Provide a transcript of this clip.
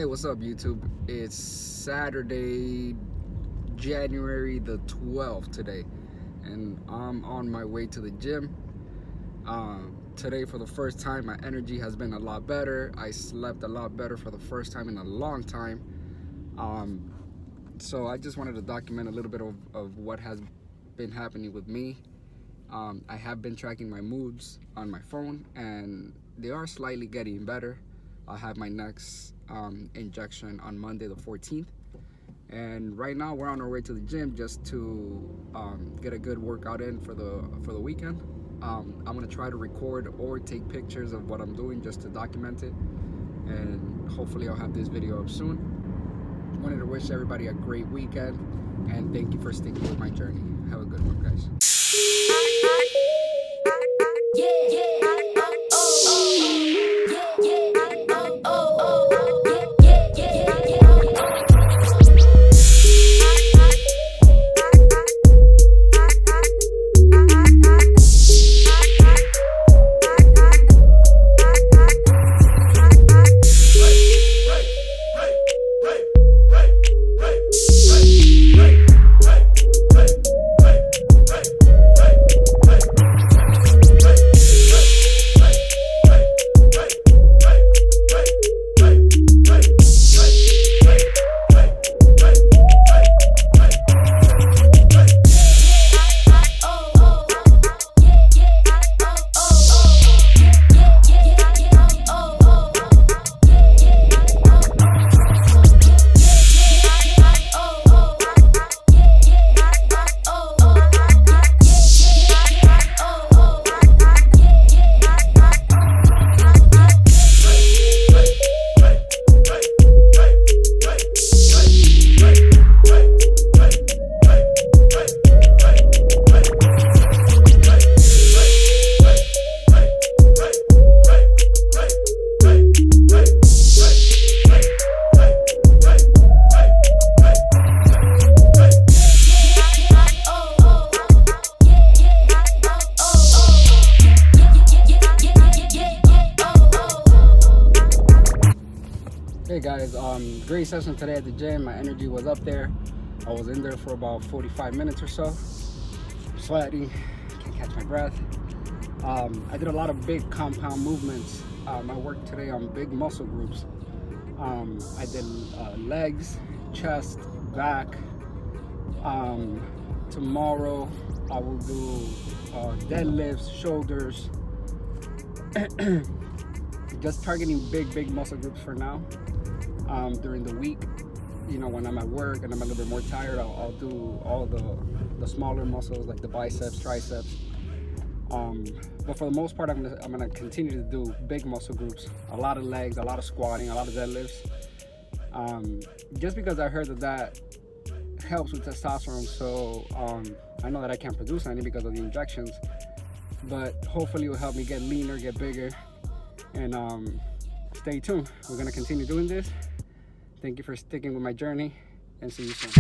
Hey, what's up, YouTube? It's Saturday, January the 12th today, and I'm on my way to the gym. Today, for the first time, my energy has been a lot better. I slept a lot better for the first time in a long time. So I just wanted to document a little bit of what has been happening with me. I have been tracking my moods on my phone, and they are slightly getting better. I'll have my next injection on Monday the 14th, and right now we're on our way to the gym just to get a good workout in for the weekend. I'm gonna try to record or take pictures of what I'm doing just to document it, and hopefully I'll have this video up soon. Wanted to wish everybody a great weekend, and thank you for sticking with my journey. Have a good one, guys. Hey guys, great session today at the gym. My energy was up there. I was in there for about 45 minutes or so. Sweating, can't catch my breath. I did a lot of big compound movements. I worked today on big muscle groups. I did legs, chest, back. Tomorrow I will do deadlifts, shoulders. Just targeting big muscle groups for now. During the week, you know, when I'm at work and I'm a little bit more tired, I'll do all the smaller muscles like the biceps, triceps. But for the most part, I'm gonna continue to do big muscle groups, a lot of legs, a lot of squatting, a lot of deadlifts. Just because I heard that helps with testosterone. So I know that I can't produce any because of the injections, but hopefully it will help me get leaner, get bigger. And stay tuned. We're gonna continue doing this. Thank you for sticking with my journey, and see you soon.